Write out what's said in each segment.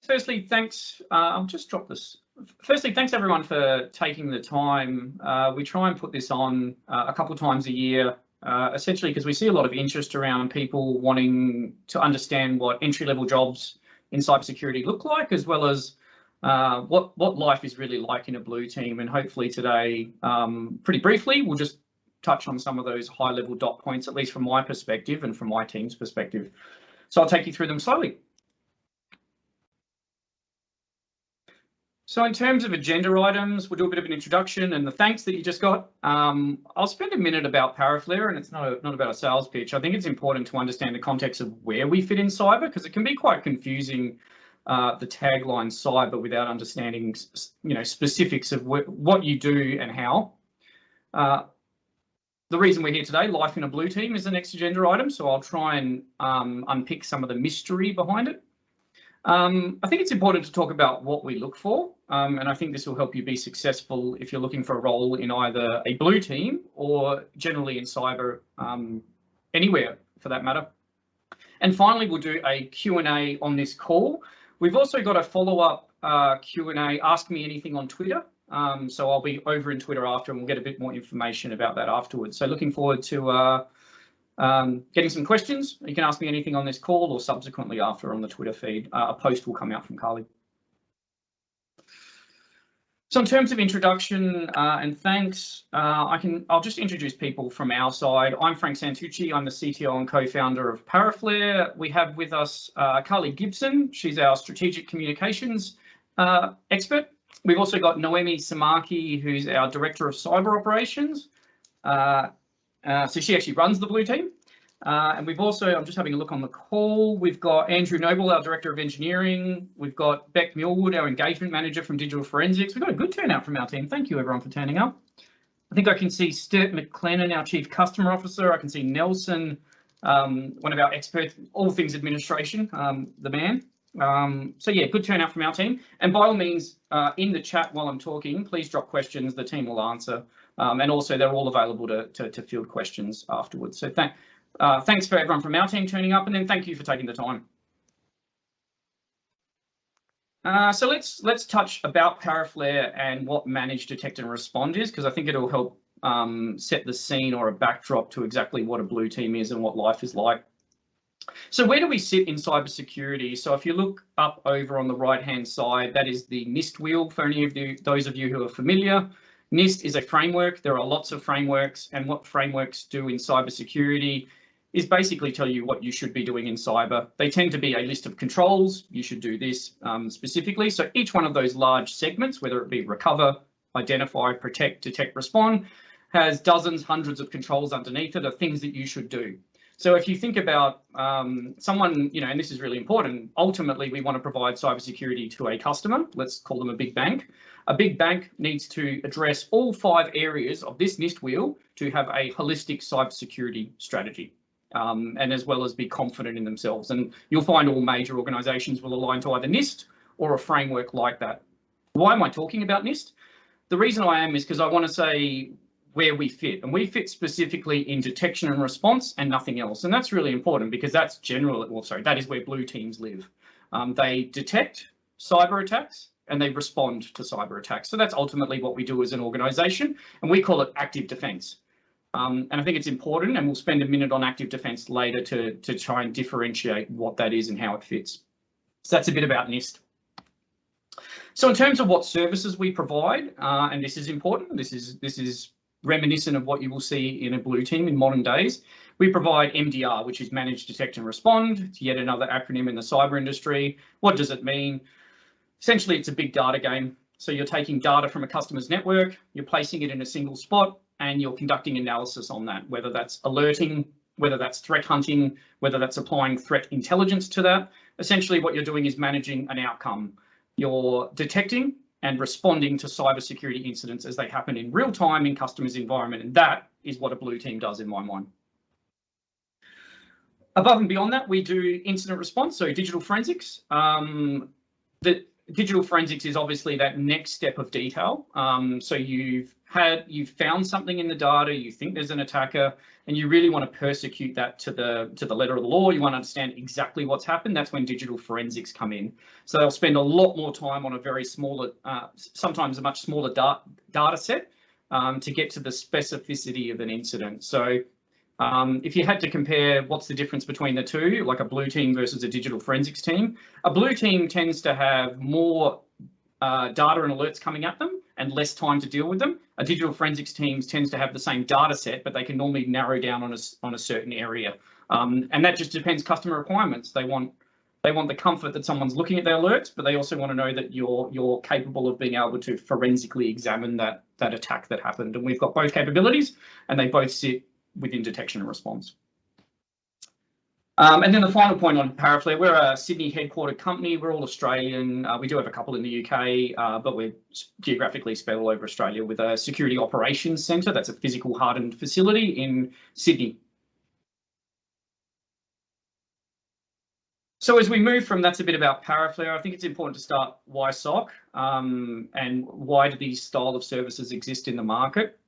Firstly, thanks. I'll just drop this. Firstly, thanks everyone for taking the time. We try and put this on a couple of times a year, essentially because we see a lot of interest around people wanting to understand what entry-level jobs in cybersecurity look like, as well as what life is really like in a blue team. And hopefully today, pretty briefly, we'll just touch on some of those high-level dot points, at least from my perspective and from my team's perspective. So I'll take you through them slowly. So in terms of agenda items, we'll do a bit of an introduction and the thanks that you just got. I'll spend a minute about ParaFlare, and it's not about a sales pitch. I think it's important to understand the context of where we fit in cyber, because it can be quite confusing, the tagline cyber, without understanding, specifics of what you do and how. The reason we're here today, life in a blue team, is the next agenda item. So I'll try and unpick some of the mystery behind it. I think it's important to talk about what we look for, and I think this will help you be successful if you're looking for a role in either a blue team or generally in cyber, anywhere for that matter. And finally, we'll do a Q&A on this call. We've also got a follow-up Q&A, Ask Me Anything on Twitter. So I'll be over in Twitter after, and we'll get a bit more information about that afterwards. So looking forward to getting some questions. You can ask me anything on this call or subsequently after on the Twitter feed. A post will come out from Carly. So in terms of introduction and thanks, I'll just introduce people from our side. I'm Frank Santucci. I'm the CTO and co-founder of ParaFlare. We have with us Carly Gibson. She's our strategic communications expert. We've also got Noemi Samaki, who's our director of cyber operations. So she actually runs the blue team. And we've also, I'm just having a look on the call, we've got Andrew Noble, our director of engineering. We've got Beck Millwood, our engagement manager from digital forensics. We've got a good turnout from our team. Thank you everyone for turning up. I think I can see Sturt McLennan, our chief customer officer. I can see Nelson, one of our experts, all things administration, the man. So yeah, good turnout from our team. And by all means, in the chat while I'm talking, please drop questions, the team will answer. And also they're all available to field questions afterwards. So thanks for everyone from our team turning up, and then thank you for taking the time. So let's touch about ParaFlare and what manage, detect and respond is, because I think it'll help set the scene or a backdrop to exactly what a blue team is and what life is like. So where do we sit in cybersecurity? So if you look up over on the right-hand side, that is the NIST wheel for any of those of you who are familiar. NIST is a framework. There are lots of frameworks, and what frameworks do in cybersecurity is basically tell you what you should be doing in cyber. They tend to be a list of controls. You should do this specifically. So each one of those large segments, whether it be recover, identify, protect, detect, respond, has dozens, hundreds of controls underneath it of things that you should do. So if you think about someone, and this is really important, ultimately we want to provide cybersecurity to a customer. Let's call them a big bank. A big bank needs to address all 5 areas of this NIST wheel to have a holistic cybersecurity strategy, and as well as be confident in themselves. And you'll find all major organizations will align to either NIST or a framework like that. Why am I talking about NIST? The reason I am is because I want to say where we fit, and we fit specifically in detection and response and nothing else. And that's really important because that's that is where blue teams live. They detect cyber attacks and they respond to cyber attacks. So that's ultimately what we do as an organization, and we call it active defense. And I think it's important, and we'll spend a minute on active defense later to try and differentiate what that is and how it fits. So that's a bit about NIST. So in terms of what services we provide, and this is important, this is reminiscent of what you will see in a blue team in modern days. We provide MDR, which is manage, detect and respond. It's yet another acronym in the cyber industry. What does it mean? Essentially, it's a big data game. So you're taking data from a customer's network, you're placing it in a single spot, and you're conducting analysis on that, whether that's alerting, whether that's threat hunting, whether that's applying threat intelligence to that. Essentially, what you're doing is managing an outcome. You're detecting and responding to cybersecurity incidents as they happen in real time in customers' environment. And that is what a blue team does in my mind. Above and beyond that, we do incident response, so digital forensics. digital forensics is obviously that next step of detail. So you've found something in the data, you think there's an attacker, and you really want to persecute that to the letter of the law. You want to understand exactly what's happened. That's when digital forensics come in. So they'll spend a lot more time on a very smaller, sometimes a much smaller data set to get to the specificity of an incident. So if you had to compare what's the difference between the two, like a blue team versus a digital forensics team, a blue team tends to have more data and alerts coming at them and less time to deal with them. A digital forensics team tends to have the same data set, but they can normally narrow down on a certain area. And that just depends customer requirements. They want the comfort that someone's looking at their alerts, but they also want to know that you're capable of being able to forensically examine that attack that happened. And we've got both capabilities, and they both sit within detection and response. And then the final point on ParaFlare, we're a Sydney headquartered company. We're all Australian. We do have a couple in the UK, but we're geographically spread all over Australia with a security operations centre. That's a physical hardened facility in Sydney. So as we move from, that's a bit about ParaFlare, I think it's important to start why SOC and why do these style of services exist in the market.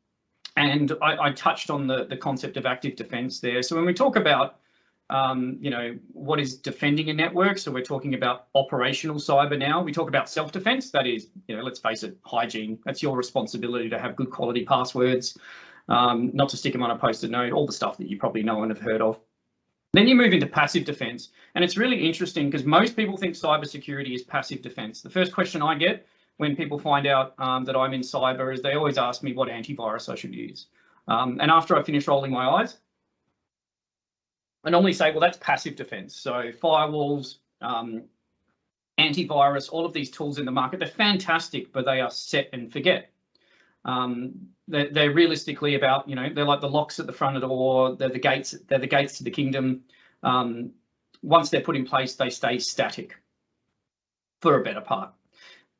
And I touched on the concept of active defence there. So when we talk about, what is defending a network, so we're talking about operational cyber now. We talk about self-defence, that is, let's face it, hygiene. That's your responsibility to have good quality passwords, not to stick them on a post-it note, all the stuff that you probably know and have heard of. Then you move into passive defence, and it's really interesting because most people think cybersecurity is passive defence. The first question I get when people find out that I'm in cyber is they always ask me what antivirus I should use. And after I finish rolling my eyes, I normally say, well, that's passive defense. So firewalls, antivirus, all of these tools in the market, they're fantastic, but they are set and forget. They're realistically about, they're like the locks at the front of the door, they're the gates to the kingdom. Once they're put in place, they stay static for a better part.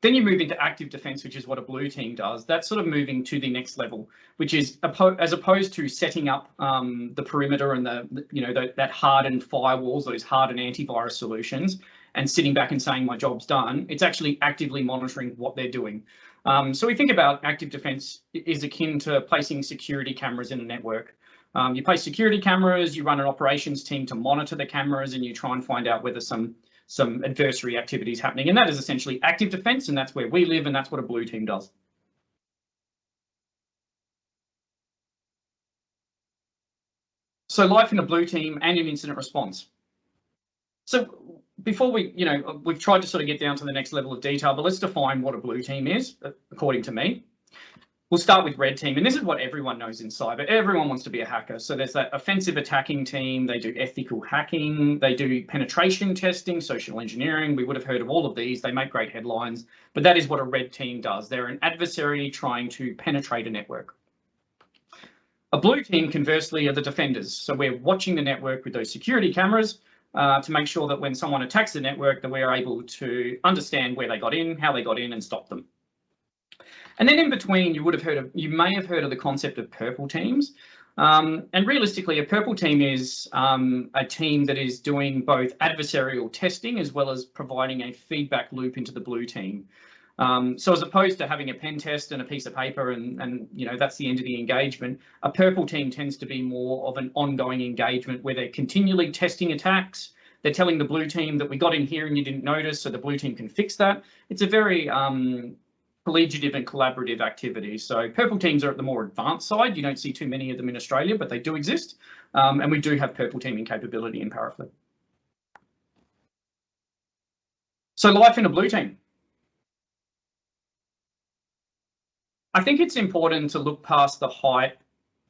Then you move into active defense, which is what a blue team does. That's sort of moving to the next level, which is as opposed to setting up the perimeter and that hardened firewalls, those hardened antivirus solutions, and sitting back and saying my job's done. It's actually actively monitoring what they're doing. So we think about active defense is akin to placing security cameras in a network. You place security cameras, you run an operations team to monitor the cameras, and you try and find out whether some adversary activities happening. And that is essentially active defense, and that's where we live, and that's what a blue team does. So life in a blue team and in incident response. So before we've tried to sort of get down to the next level of detail, but let's define what a blue team is, according to me. We'll start with red team, and this is what everyone knows in cyber. Everyone wants to be a hacker. So there's that offensive attacking team, they do ethical hacking, they do penetration testing, social engineering. We would have heard of all of these. They make great headlines, but that is what a red team does. They're an adversary trying to penetrate a network. A blue team, conversely, are the defenders. So we're watching the network with those security cameras to make sure that when someone attacks the network, that we're able to understand where they got in, how they got in, and stop them. And then in between, you may have heard of the concept of purple teams. And realistically, a purple team is a team that is doing both adversarial testing as well as providing a feedback loop into the blue team. So as opposed to having a pen test and a piece of paper and that's the end of the engagement, a purple team tends to be more of an ongoing engagement where they're continually testing attacks. They're telling the blue team that we got in here and you didn't notice, so the blue team can fix that. It's a very collegiative and collaborative activity. So purple teams are at the more advanced side. You don't see too many of them in Australia, but they do exist. And we do have purple teaming capability in ParaFlare. So life in a blue team. I think it's important to look past the hype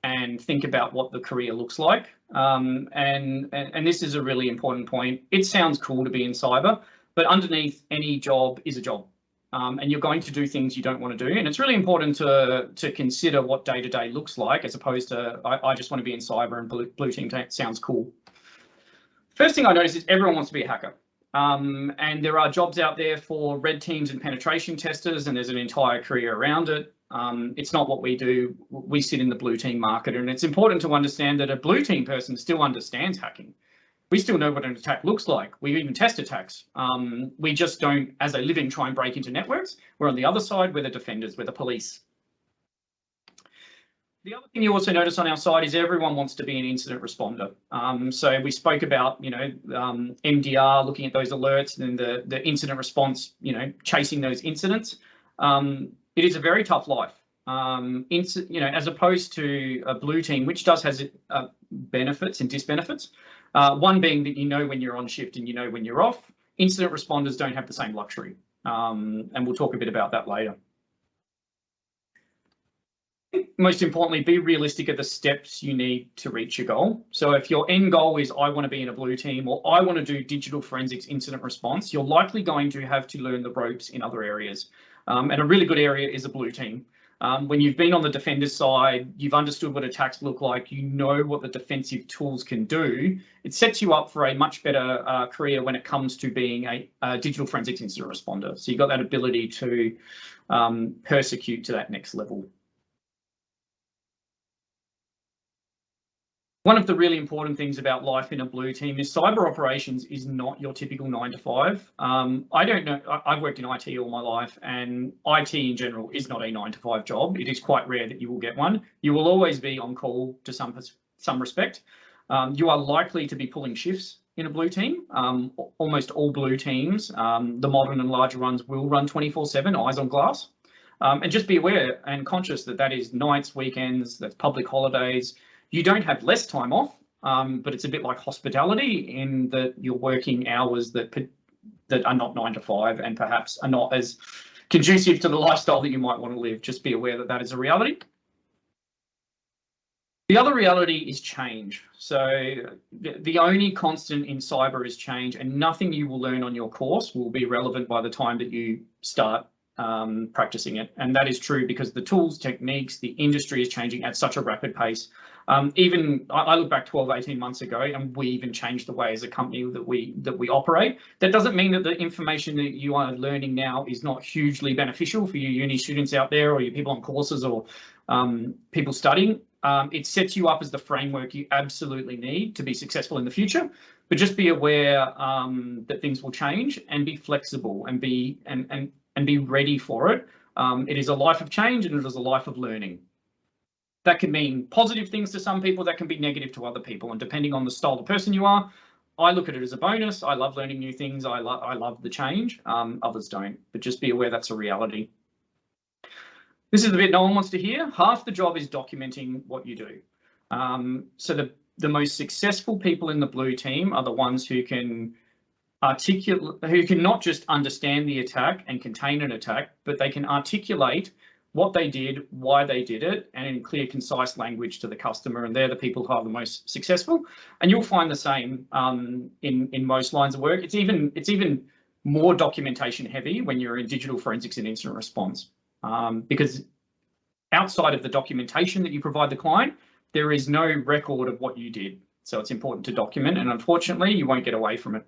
and think about what the career looks like. And this is a really important point. It sounds cool to be in cyber, but underneath any job is a job. And you're going to do things you don't want to do. And it's really important to consider what day-to-day looks like, as opposed to, I just want to be in cyber and blue team sounds cool. First thing I noticed is everyone wants to be a hacker. And there are jobs out there for red teams and penetration testers, and there's an entire career around it. It's not what we do. We sit in the blue team market, and it's important to understand that a blue team person still understands hacking. We still know what an attack looks like. We even test attacks. We just don't, as a living, try and break into networks. We're on the other side, we're the defenders, we're the police. The other thing you also notice on our side is everyone wants to be an incident responder. So we spoke about, MDR, looking at those alerts, and then the incident response, chasing those incidents. It is a very tough life. As opposed to a blue team, which does has benefits and disbenefits. One being that you know when you're on shift and you know when you're off. Incident responders don't have the same luxury, and we'll talk a bit about that later. Most importantly, be realistic at the steps you need to reach your goal. So if your end goal is I want to be in a blue team or I want to do digital forensics incident response, you're likely going to have to learn the ropes in other areas. And a really good area is a blue team. When you've been on the defender side, you've understood what attacks look like, you know what the defensive tools can do. It sets you up for a much better career when it comes to being a digital forensics incident responder. So you've got that ability to persecute to that next level. One of the really important things about life in a blue team is cyber operations is not your typical 9 to 5. I don't know, I've worked in IT all my life, and IT in general is not a 9 to 5 job. It is quite rare that you will get one. You will always be on call to some respect. You are likely to be pulling shifts in a blue team. Almost all blue teams, the modern and larger ones, will run 24/7, eyes on glass. And just be aware and conscious that that is nights, weekends, that's public holidays. You don't have less time off, but it's a bit like hospitality in that you're working hours that are not 9 to 5 and perhaps are not as conducive to the lifestyle that you might want to live. Just be aware that that is a reality. The other reality is change. So the only constant in cyber is change, and nothing you will learn on your course will be relevant by the time that you start practicing it. And that is true because the tools, techniques, the industry is changing at such a rapid pace. Even I look back 12, 18 months ago, and we even changed the way as a company that we operate. That doesn't mean that the information that you are learning now is not hugely beneficial for you uni students out there, or you people on courses, or people studying. It sets you up as the framework you absolutely need to be successful in the future. But just be aware that things will change, and be flexible, and be ready for it. It is a life of change, and it is a life of learning. That can mean positive things to some people, that can be negative to other people. And depending on the style of person you are, I look at it as a bonus. I love learning new things. I love the change. Others don't, but just be aware that's a reality. This is the bit no one wants to hear. Half the job is documenting what you do. So the most successful people in the blue team are the ones who can not just understand the attack and contain an attack, but they can articulate what they did, why they did it, and in clear, concise language to the customer. And they're the people who are the most successful. And you'll find the same in most lines of work. It's even more documentation heavy when you're in digital forensics and incident response, because outside of the documentation that you provide the client, there is no record of what you did. So it's important to document, and unfortunately, you won't get away from it.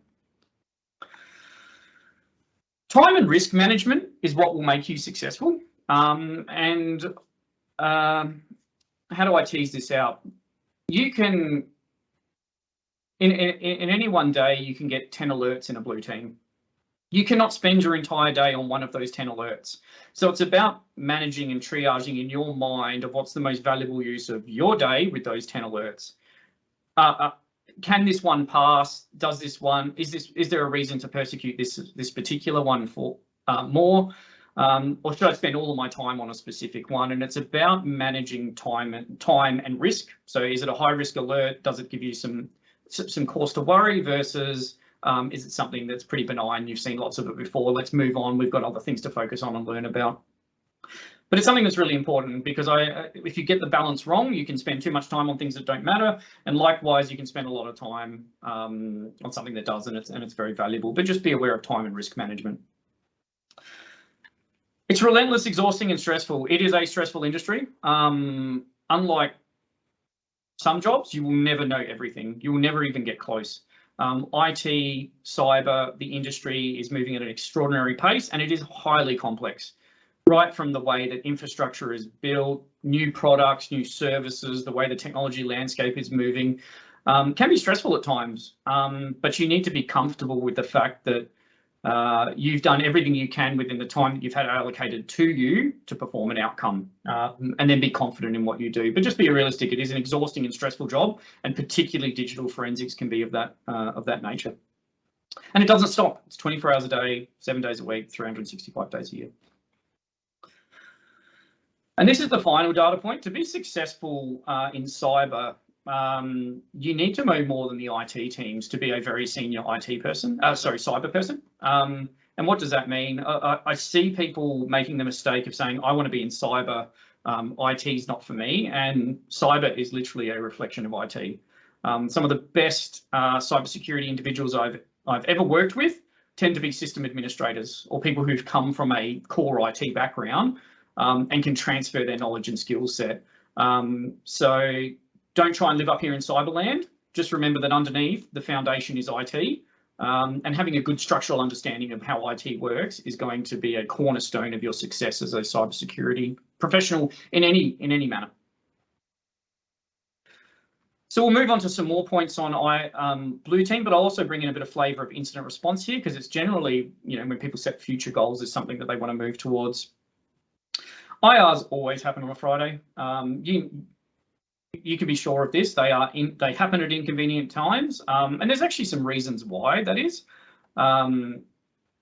Time and risk management is what will make you successful. How do I tease this out? You can, in any one day, you can get 10 alerts in a blue team. You cannot spend your entire day on one of those 10 alerts. So it's about managing and triaging in your mind of what's the most valuable use of your day with those 10 alerts. Can this one pass? Does this one, is there a reason to persecute this particular one for more? Or should I spend all of my time on a specific one? And it's about managing time and risk. So is it a high risk alert? Does it give you some cause to worry versus is it something that's pretty benign? You've seen lots of it before. Let's move on. We've got other things to focus on and learn about. But it's something that's really important, because if you get the balance wrong, you can spend too much time on things that don't matter. And likewise, you can spend a lot of time on something that does, and it's very valuable. But just be aware of time and risk management. It's relentless, exhausting, and stressful. It is a stressful industry. Unlike some jobs, you will never know everything. You will never even get close. IT, cyber, the industry is moving at an extraordinary pace, and it is highly complex. Right from the way that infrastructure is built, new products, new services, the way the technology landscape is moving. Can be stressful at times, but you need to be comfortable with the fact that you've done everything you can within the time that you've had allocated to you to perform an outcome, and then be confident in what you do. But just be realistic, it is an exhausting and stressful job, and particularly digital forensics can be of that nature. And it doesn't stop. It's 24 hours a day, 7 days a week, 365 days a year. And this is the final data point. To be successful in cyber, you need to know more than the IT teams to be a very senior cyber person. And what does that mean? I see people making the mistake of saying, I want to be in cyber, IT is not for me, and cyber is literally a reflection of IT. Some of the best cybersecurity individuals I've ever worked with tend to be system administrators or people who've come from a core IT background and can transfer their knowledge and skill set. So don't try and live up here in cyberland. Just remember that underneath the foundation is IT, and having a good structural understanding of how IT works is going to be a cornerstone of your success as a cybersecurity professional in any manner. So we'll move on to some more points on Blue Team, but I'll also bring in a bit of flavour of incident response here, because it's generally, when people set future goals, is something that they want to move towards. IRs always happen on a Friday. You can be sure of this. They happen at inconvenient times, and there's actually some reasons why that is.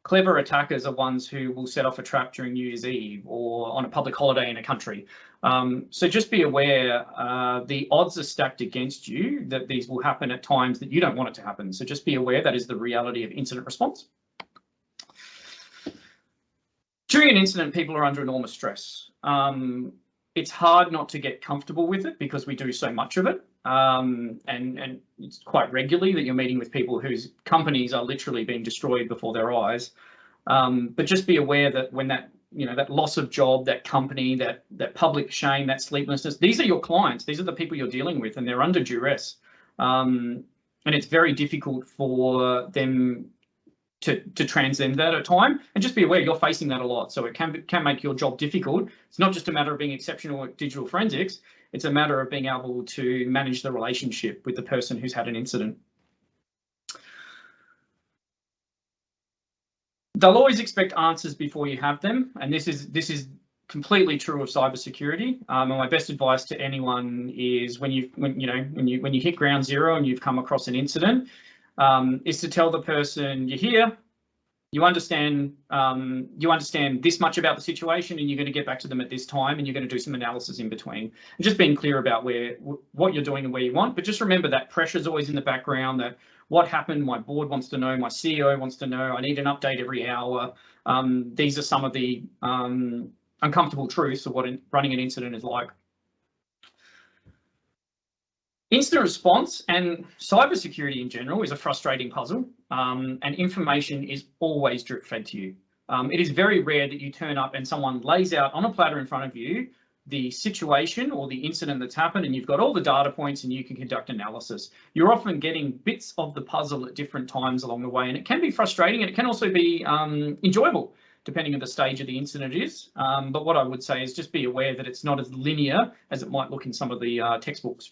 Clever attackers are ones who will set off a trap during New Year's Eve or on a public holiday in a country. So just be aware, the odds are stacked against you that these will happen at times that you don't want it to happen. So just be aware that is the reality of incident response. During an incident, people are under enormous stress. It's hard not to get comfortable with it because we do so much of it. And it's quite regularly that you're meeting with people whose companies are literally being destroyed before their eyes. But just be aware that when that loss of job, that company, that public shame, that sleeplessness, these are your clients. These are the people you're dealing with, and they're under duress. And it's very difficult for them to transcend that at time. And just be aware you're facing that a lot. So it can make your job difficult. It's not just a matter of being exceptional at digital forensics. It's a matter of being able to manage the relationship with the person who's had an incident. They'll always expect answers before you have them, and this is completely true of cybersecurity. And my best advice to anyone is when you hit ground zero and you've come across an incident, is to tell the person you're here. You understand this much about the situation, and you're going to get back to them at this time, and you're going to do some analysis in between. And just being clear about what you're doing and where you want. But just remember that pressure is always in the background. That what happened, my board wants to know, my CEO wants to know. I need an update every hour. These are some of the uncomfortable truths of what running an incident is like. Incident response and cybersecurity in general is a frustrating puzzle, and information is always drip fed to you. It is very rare that you turn up and someone lays out on a platter in front of you the situation or the incident that's happened, and you've got all the data points and you can conduct analysis. You're often getting bits of the puzzle at different times along the way, and it can be frustrating, and it can also be enjoyable depending on the stage of the incident it is. But what I would say is just be aware that it's not as linear as it might look in some of the textbooks.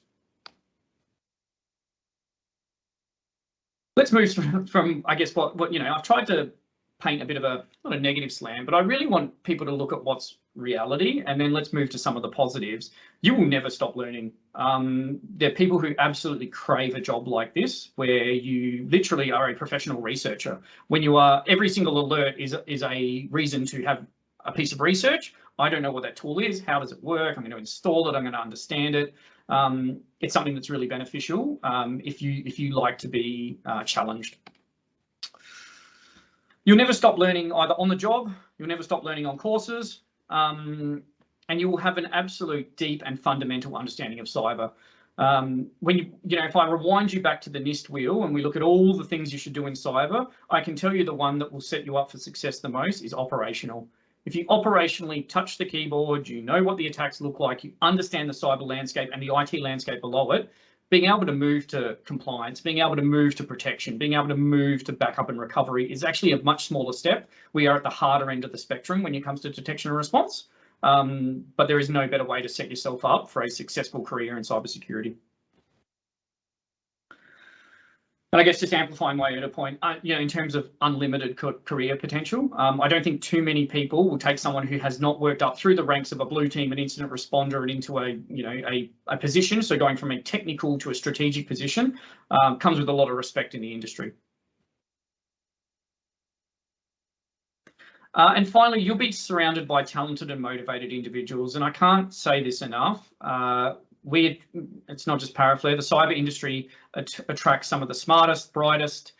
Let's move from I guess, what I've tried to paint a bit of not a negative slam, but I really want people to look at what's reality, and then let's move to some of the positives. You will never stop learning. There are people who absolutely crave a job like this, where you literally are a professional researcher. When you are, every single alert is a reason to have a piece of research. I don't know what that tool is. How does it work? I'm going to install it. I'm going to understand it. It's something that's really beneficial if you like to be challenged. You'll never stop learning either on the job. You'll never stop learning on courses, and you will have an absolute deep and fundamental understanding of cyber. If I rewind you back to the NIST wheel and we look at all the things you should do in cyber, I can tell you the one that will set you up for success the most is operational. If you operationally touch the keyboard, you know what the attacks look like, you understand the cyber landscape and the IT landscape below it, being able to move to compliance, being able to move to protection, being able to move to backup and recovery is actually a much smaller step. We are at the harder end of the spectrum when it comes to detection and response, but there is no better way to set yourself up for a successful career in cybersecurity. And I guess just amplifying my earlier point, in terms of unlimited career potential, I don't think too many people will take someone who has not worked up through the ranks of a blue team, an incident responder, and into a position. So going from a technical to a strategic position comes with a lot of respect in the industry. And finally, you'll be surrounded by talented and motivated individuals. And I can't say this enough. It's not just ParaFlare, the cyber industry attracts some of the smartest, brightest,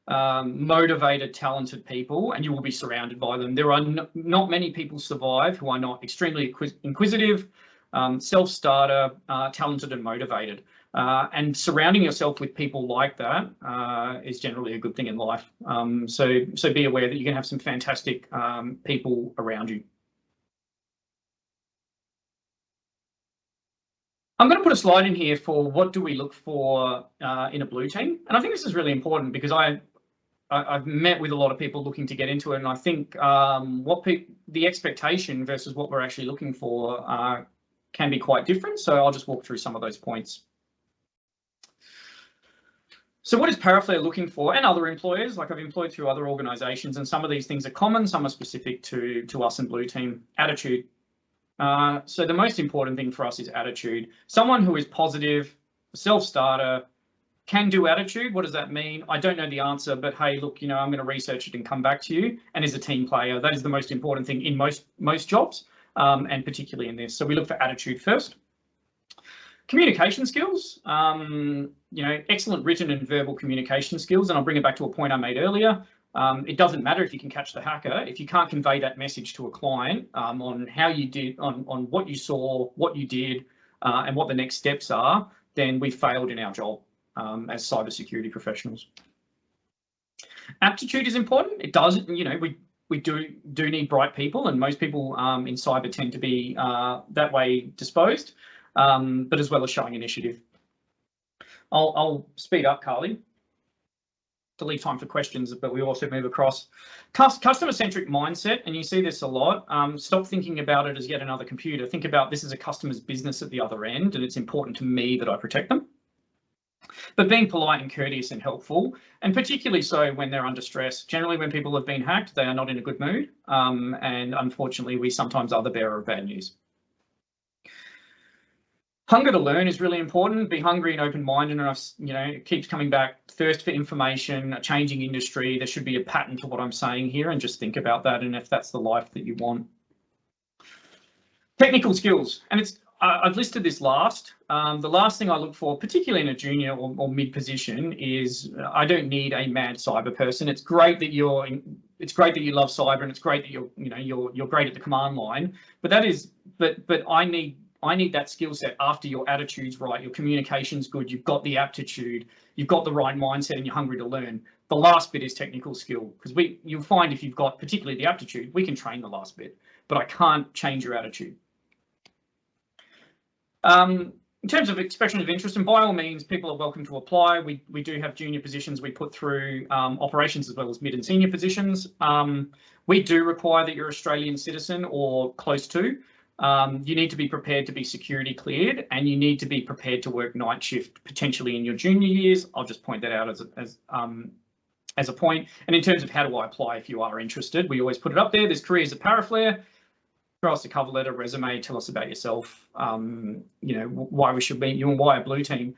motivated, talented people, and you will be surrounded by them. There are not many people survive who are not extremely inquisitive, self-starter, talented and motivated. And surrounding yourself with people like that is generally a good thing in life. So be aware that you can have some fantastic people around you. I'm going to put a slide in here for what do we look for in a blue team. And I think this is really important because I've met with a lot of people looking to get into it. And I think the expectation versus what we're actually looking for can be quite different. So I'll just walk through some of those points. So what is ParaFlare looking for, and other employers? Like I've employed through other organisations, and some of these things are common, some are specific to us in Blue Team. Attitude. So the most important thing for us is attitude. Someone who is positive, self-starter, can do attitude. What does that mean? I don't know the answer, but hey, look, I'm going to research it and come back to you. And is a team player. That is the most important thing in most jobs, and particularly in this. So we look for attitude first. Communication skills, excellent written and verbal communication skills. And I'll bring it back to a point I made earlier. It doesn't matter if you can catch the hacker. If you can't convey that message to a client on how you did, on what you saw, what you did, and what the next steps are, then we failed in our job as cybersecurity professionals. Aptitude is important. It does, we do need bright people, and most people in cyber tend to be that way disposed. But as well as showing initiative. I'll speed up, Carly, to leave time for questions, but we also move across. Customer-centric mindset, and you see this a lot. Stop thinking about it as yet another computer. Think about this as a customer's business at the other end, and it's important to me that I protect them. But being polite and courteous and helpful, and particularly so when they're under stress. Generally, when people have been hacked, they are not in a good mood, and unfortunately, we sometimes are the bearer of bad news. Hunger to learn is really important. Be hungry and open-minded enough, it keeps coming back. Thirst for information, a changing industry. There should be a pattern to what I'm saying here, and just think about that, and if that's the life that you want. Technical skills, and I've listed this last. The last thing I look for, particularly in a junior or mid position, is I don't need a mad cyber person. It's great that you love cyber, and it's great that you're great at the command line. But I need that skill set after your attitude's right, your communication's good, you've got the aptitude, you've got the right mindset, and you're hungry to learn. The last bit is technical skill, because you'll find if you've got particularly the aptitude, we can train the last bit, but I can't change your attitude. In terms of expression of interest, and by all means, people are welcome to apply. We do have junior positions we put through operations as well as mid and senior positions. We do require that you're an Australian citizen or close to. You need to be prepared to be security cleared, and you need to be prepared to work night shift potentially in your junior years. I'll just point that out as a point. And in terms of how do I apply if you are interested, we always put it up there. There's careers at ParaFlare. Throw us a cover letter, resume, tell us about yourself, why we should meet you and why a blue team.